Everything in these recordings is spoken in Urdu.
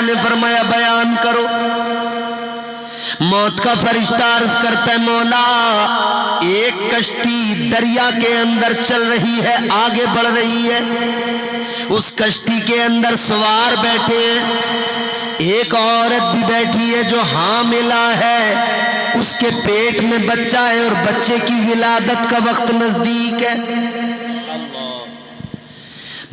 نے فرمایا بیان کرو۔ موت کا فرشتہ عرض کرتا ہے مولا ایک کشتی دریا کے اندر چل رہی ہے، آگے بڑھ رہی ہے، اس کشتی کے اندر سوار بیٹھے ہیں، ایک عورت بھی بیٹھی ہے جو حاملہ ہے، اس کے پیٹ میں بچہ ہے اور بچے کی ولادت کا وقت نزدیک ہے۔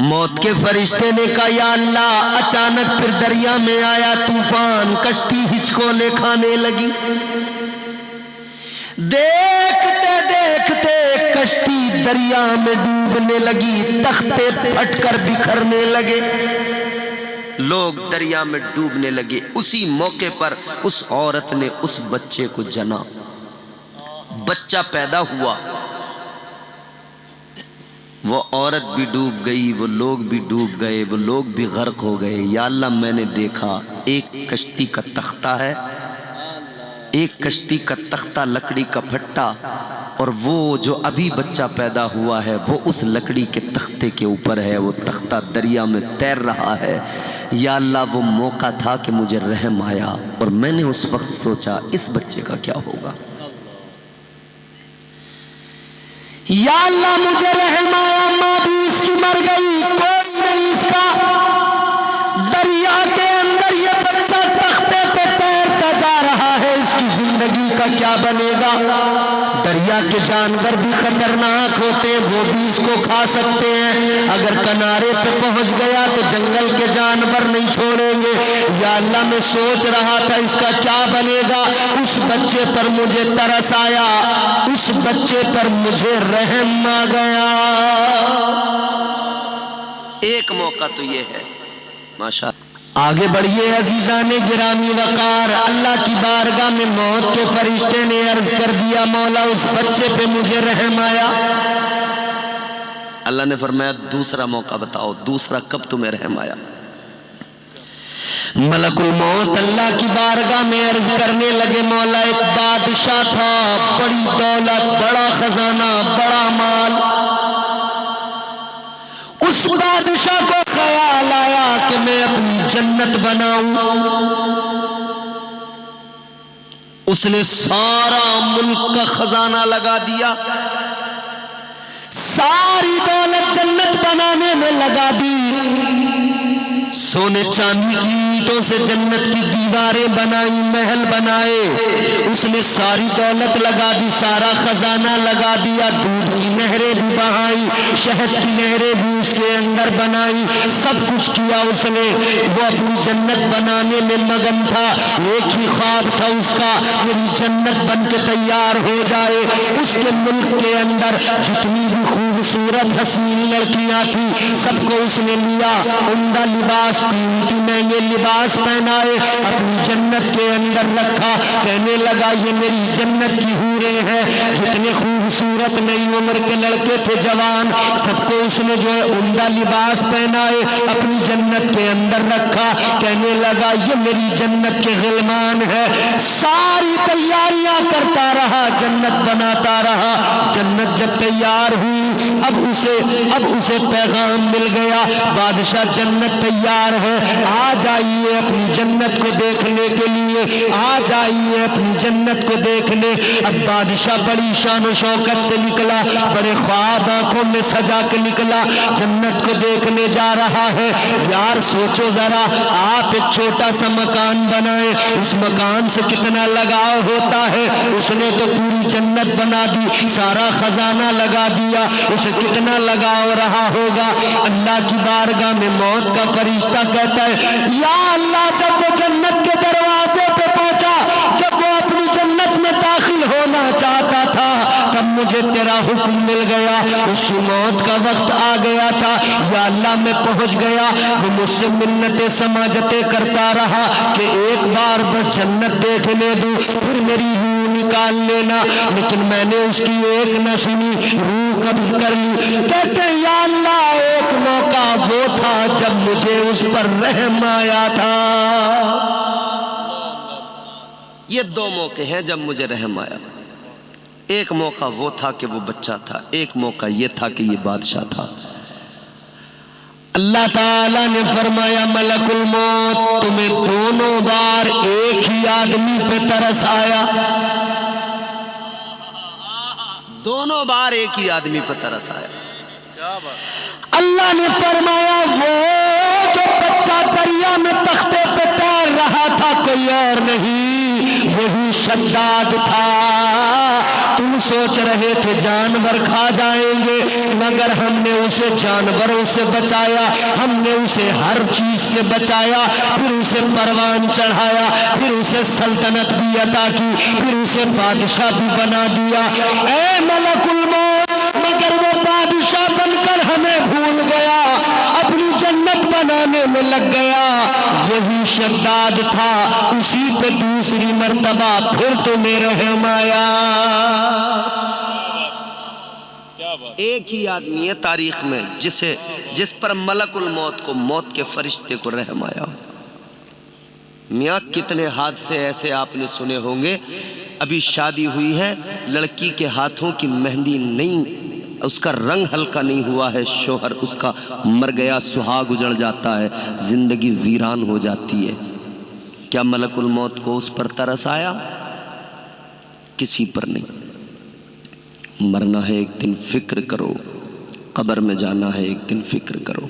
موت کے فرشتے نے کہا یا اللہ، اچانک پھر دریا میں آیا طوفان، کشتی ہچکولے کھانے لگی، دیکھتے دیکھتے کشتی دریا میں ڈوبنے لگی، تختے پھٹ کر بکھرنے لگے، لوگ دریا میں ڈوبنے لگے۔ اسی موقع پر اس عورت نے اس بچے کو جنا، بچہ پیدا ہوا، وہ عورت بھی ڈوب گئی، وہ لوگ بھی ڈوب گئے، وہ لوگ بھی غرق ہو گئے۔ یا اللہ میں نے دیکھا ایک کشتی کا تختہ ہے، ایک کشتی کا تختہ لکڑی کا پھٹا، اور وہ جو ابھی بچہ پیدا ہوا ہے وہ اس لکڑی کے تختے کے اوپر ہے، وہ تختہ دریا میں تیر رہا ہے۔ یا اللہ وہ موقع تھا کہ مجھے رحم آیا، اور میں نے اس وقت سوچا اس بچے کا کیا ہوگا۔ یا اللہ مجھے رحم آیا، ماں بھی اس کی مر گئی، کوئی نہیں اس کا، دریا کے اندر یہ بچہ تختے پہ تیرتا جا رہا ہے، اس کی زندگی کا کیا بنے گا۔ دریا کے جانور بھی خطرناک ہوتے ہیں، وہ بھی اس کو کھا سکتے ہیں، اگر کنارے پہ پہنچ گیا تو جنگل کے جانور نہیں چھوڑیں گے۔ یا اللہ میں سوچ رہا تھا اس کا کیا بنے گا، اس بچے پر مجھے ترس آیا، اس بچے پر مجھے رحم آ گیا۔ ایک موقع تو یہ ہے ماشاءاللہ۔ آگے بڑھئے عزیزان گرامی وقار، اللہ کی بارگاہ میں موت کے فرشتے نے عرض کر دیا مولا اس بچے پہ مجھے رحم آیا۔ اللہ نے فرمایا دوسرا موقع بتاؤ، دوسرا کب تمہیں رحم آیا۔ ملک الموت اللہ کی بارگاہ میں عرض کرنے لگے مولا ایک بادشاہ تھا، بڑی دولت، بڑا خزانہ، بڑا مال، اس بادشاہ کو خیال آیا کہ میں اپنی جنت بناؤں، اس نے سارا ملک کا خزانہ لگا دیا، ساری دولت جنت بنانے میں لگا دی، سونے چاندی کی اینٹوں سے جنت کی دیواریں بنائی، محل بنائے، اس نے ساری دولت لگا دی، سارا خزانہ لگا دیا، دودھ کی نہریں بھی بہائی، شہد کی نہریں بھی اس کے اندر بنائی، سب کچھ کیا اس نے۔ وہ اپنی جنت بنانے میں مگن تھا، ایک ہی خواب تھا اس کا، میری جنت بن کے تیار ہو جائے۔ اس کے ملک کے اندر جتنی بھی خوبصورت حسین لڑکیاں تھیں سب کو اس نے لیا، عمدہ لباس، قیمتی مہنگے لباس پہنائے، اپنی جنت کے اندر رکھا، کہنے لگا یہ میری جنت کی حوریں ہیں، جتنے خوبصورت نئی عمر کے لڑکے تھے جوان، سب کو اس نے جو ہے عمدہ لباس پہنائے، اپنی جنت کے اندر رکھا، کہنے لگا یہ میری جنت کے غلمان ہے، ساری تیاریاں کرتا رہا، جنت بناتا رہا۔ جنت جب تیار ہوئی اب اسے پیغام مل گیا بادشاہ جنت تیار ہے، آ جائیے اپنی جنت کو دیکھنے کے لیے، آ جائیے اپنی جنت کو دیکھنے۔ اب بادشاہ بڑی شان و شوکت سے نکلا، بڑے خواب آنکھوں میں سجا کے نکلا، جنت کو دیکھنے جا رہا ہے۔ یار سوچو ذرا، آپ ایک چھوٹا سا مکان بنائے، اس مکان سے کتنا لگاؤ ہوتا ہے، اس نے تو پوری جنت بنا دی، سارا خزانہ لگا دیا، اسے کتنا لگاؤ رہا ہوگا۔ اللہ کی بارگاہ میں موت کا فرشتہ کہتا ہے یا اللہ جب وہ جنت کے دروازے پہ پہنچا، جب وہ اپنی جنت میں داخل ہونا چاہتا تھا تب مجھے تیرا حکم مل گیا، اس کی موت کا وقت آ گیا تھا، یا اللہ میں پہنچ گیا، وہ مجھ سے منتیں سماجتیں کرتا رہا کہ ایک بار بس جنت دیکھنے دوں پھر میری روح نکال لینا، لیکن میں نے اس کی ایک نہ سنی، روح قبض کر لی۔ کہتے ہیں یا اللہ ایک موقع وہ تھا جب مجھے اس پر رحم آیا تھا۔ یہ دو موقع ہیں جب مجھے رحم آیا، ایک موقع وہ تھا کہ وہ بچہ تھا، ایک موقع یہ تھا کہ یہ بادشاہ تھا۔ اللہ تعالیٰ نے فرمایا ملک الموت تمہیں دونوں بار ایک ہی آدمی پہ ترس آیا، دونوں بار ایک ہی آدمی پہ ترس آیا۔ اللہ نے فرمایا وہ جو بچہ دریا میں تختے پہ تیر رہا تھا کوئی اور نہیں، وہی شداد تھا۔ تم سوچ رہے تھے جانور کھا جائیں گے، مگر ہم نے اسے جانوروں سے بچایا، ہم نے اسے ہر چیز سے بچایا، پھر اسے پروان چڑھایا، پھر اسے سلطنت بھی عطا کی، پھر اسے بادشاہ بھی بنا دیا۔ اے ملک الموت، مگر وہ بادشاہ بن کر ہمیں بھول گیا، اپنی جنت بنانے میں لگ گیا۔ یہی شداد تھا، اسی پہ دوسری مرتبہ پھر تمہیں رحم آیا۔ ایک ہی آدمی ہے تاریخ میں جس پر ملک الموت کو، موت کے فرشتے کو رحم آیا۔ میاں کتنے حادثے ایسے آپ نے سنے ہوں گے، ابھی شادی ہوئی ہے، لڑکی کے ہاتھوں کی مہندی نہیں، اس کا رنگ ہلکا نہیں ہوا ہے، شوہر اس کا مر گیا، سہاگ اجڑ جاتا ہے، زندگی ویران ہو جاتی ہے۔ کیا ملک الموت کو اس پر ترس آیا؟ کسی پر نہیں۔ مرنا ہے ایک دن، فکر کرو، قبر میں جانا ہے ایک دن، فکر کرو۔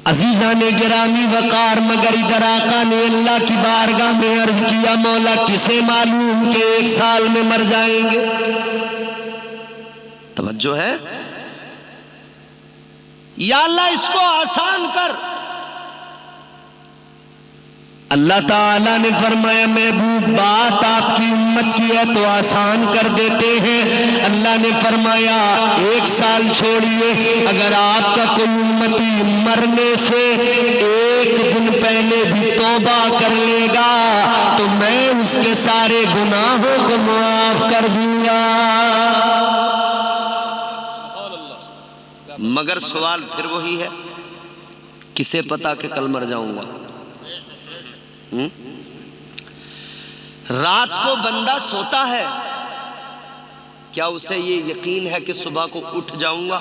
عزیزان گرامی وقار، مگر ادھر آقا نے اللہ کی بارگاہ میں عرض کیا مولا کسے معلوم کہ 1 سال میں مر جائیں گے؟ توجہ ہے؟ یا اللہ اس کو آسان کر۔ اللہ تعالیٰ نے فرمایا محبوب بات آپ کی امت کی ہے تو آسان کر دیتے ہیں۔ اللہ نے فرمایا 1 سال چھوڑیے، اگر آپ کا کوئی امتی مرنے سے 1 دن پہلے بھی توبہ کر لے گا تو میں اس کے سارے گناہوں کو معاف کر دوں گا۔ مگر سوال پھر وہی ہے، کسے پتا کہ کل مر جاؤں گا؟ رات کو بندہ سوتا ہے، کیا اسے یہ یقین ہے کہ صبح کو اٹھ جاؤں گا؟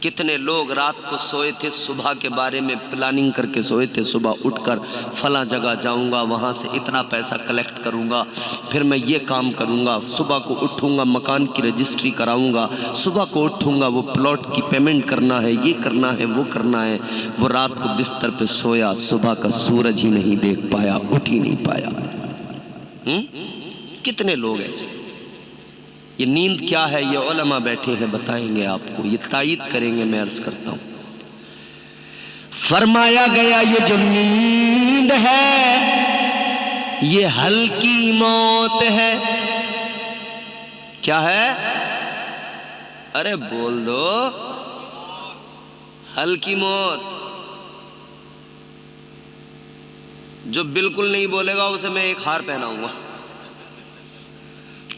کتنے لوگ رات کو سوئے تھے، صبح کے بارے میں پلاننگ کر کے سوئے تھے، صبح اٹھ کر فلاں جگہ جاؤں گا، وہاں سے اتنا پیسہ کلیکٹ کروں گا، پھر میں یہ کام کروں گا، صبح کو اٹھوں گا مکان کی رجسٹری کراؤں گا، صبح کو اٹھوں گا وہ پلاٹ کی پیمنٹ کرنا ہے، یہ کرنا ہے، وہ کرنا ہے۔ وہ رات کو بستر پہ سویا، صبح کا سورج ہی نہیں دیکھ پایا، اٹھ ہی نہیں پایا۔ کتنے لوگ ایسے؟ یہ نیند کیا ہے؟ یہ علماء بیٹھے ہیں بتائیں گے آپ کو، یہ تائید کریں گے، میں عرض کرتا ہوں۔ فرمایا گیا یہ جو نیند ہے یہ ہلکی موت ہے۔ کیا ہے؟ ارے بول دو، ہلکی موت۔ جو بالکل نہیں بولے گا اسے میں ایک ہار پہناؤں گا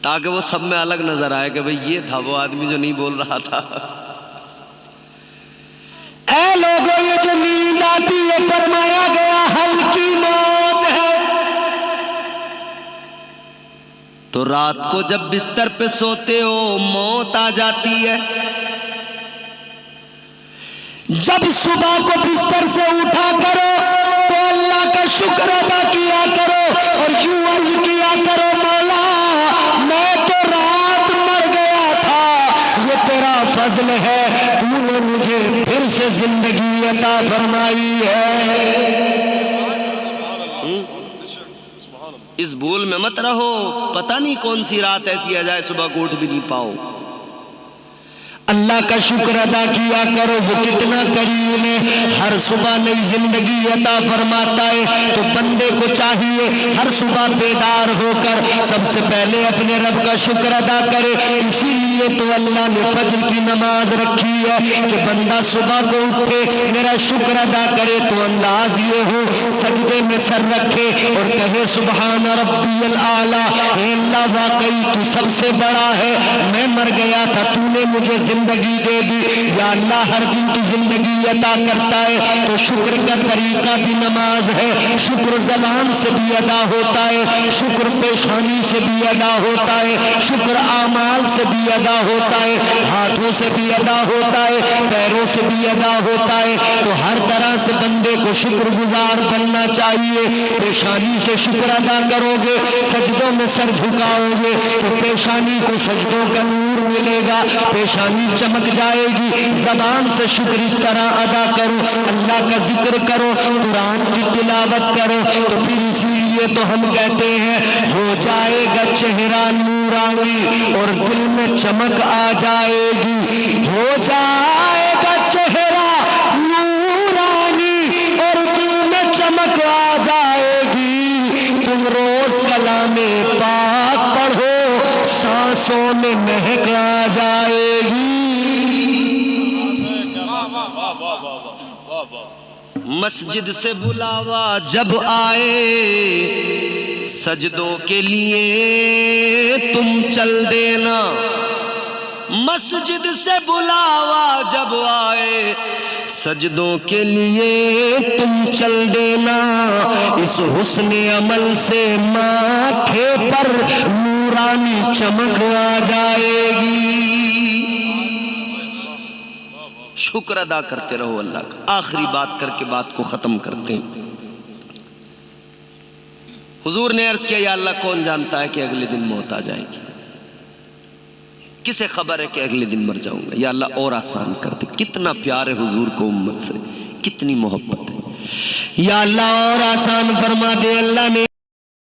تاکہ وہ سب میں الگ نظر آئے کہ بھئی یہ تھا وہ آدمی جو نہیں بول رہا تھا۔ اے لوگوں یہ جو نیند آتی ہے فرمایا گیا ہلکی موت ہے۔ تو رات کو جب بستر پہ سوتے ہو موت آ جاتی ہے، جب صبح کو بستر سے اٹھا کرو تو اللہ کا شکر ادا کیا کرو اور یوں عرض کیا کرو مولا میں تو رات مر گیا تھا، یہ تیرا فضل ہے، تو نے مجھے پھر سے زندگی عطا فرمائی ہے۔ اس بھول میں مت رہو، پتہ نہیں کون سی رات ایسی آ جائے صبح کو اٹھ بھی نہیں پاؤ۔ اللہ کا شکر ادا کیا کرو، وہ کتنا کریم ہے، ہر صبح نئی زندگی عطا فرماتا ہے۔ تو بندے کو چاہیے ہر صبح بیدار ہو کر سب سے پہلے اپنے رب کا شکر ادا کرے۔ اسی لیے تو اللہ نے فجر کی نماز رکھی ہے کہ بندہ صبح کو اٹھے میرا شکر ادا کرے، تو انداز یہ ہو سجدے میں سر رکھے اور کہے سبحان ربی الاعلیٰ، اے اللہ واقعی تو سب سے بڑا ہے، میں مر گیا تھا، تو نے مجھے زندگی دے دی. یا اللہ ہر دن تو زندگی عطا کرتا ہے تو شکر کا طریقہ بھی نماز ہے. شکر زبان سے بھی ادا ہوتا ہے, شکر پیشانی سے بھی ادا ہوتا ہے, شکر اعمال سے بھی ادا ہوتا ہے, ہاتھوں سے بھی ادا ہوتا ہے, پیروں سے بھی ادا ہوتا ہے. تو ہر طرح سے بندے کو شکر گزار بننا چاہیے. پیشانی سے شکر ادا کرو گے, سجدوں میں سر جھکاؤ گے تو پیشانی کو سجدوں کا نور ملے گا, پیشانی چمک جائے گی. زبان سے شکر اس طرح ادا کرو, اللہ کا ذکر کرو, قرآن کی تلاوت کرو, تو پھر اسی لیے تو ہم کہتے ہیں ہو جائے گا چہرہ نورانی اور دل میں چمک آ جائے گی. ہو جائے گا چہرہ نورانی اور دل میں چمک آ جائے گی. تم روز کلام پاک پڑھو, سانسوں میں مہک آ جائے گی. مسجد سے بلاوا جب آئے سجدوں کے لیے تم چل دینا. مسجد سے بلاوا جب آئے سجدوں کے لیے تم چل دینا. اس حسن عمل سے ماتھے پر نورانی چمک آ جائے گی. شکر ادا کرتے رہو اللہ کا. آخری بات کر کے بات کو ختم کرتے ہیں. حضور نے عرض کیا یا اللہ کون جانتا ہے کہ اگلے دن موت آ جائے گی, کسے خبر ہے کہ اگلے دن مر جاؤں گا. یا اللہ اور آسان کر دے. کتنا پیار ہے حضور کو امت سے, کتنی محبت ہے. یا اللہ اور آسان فرما دے. اللہ نے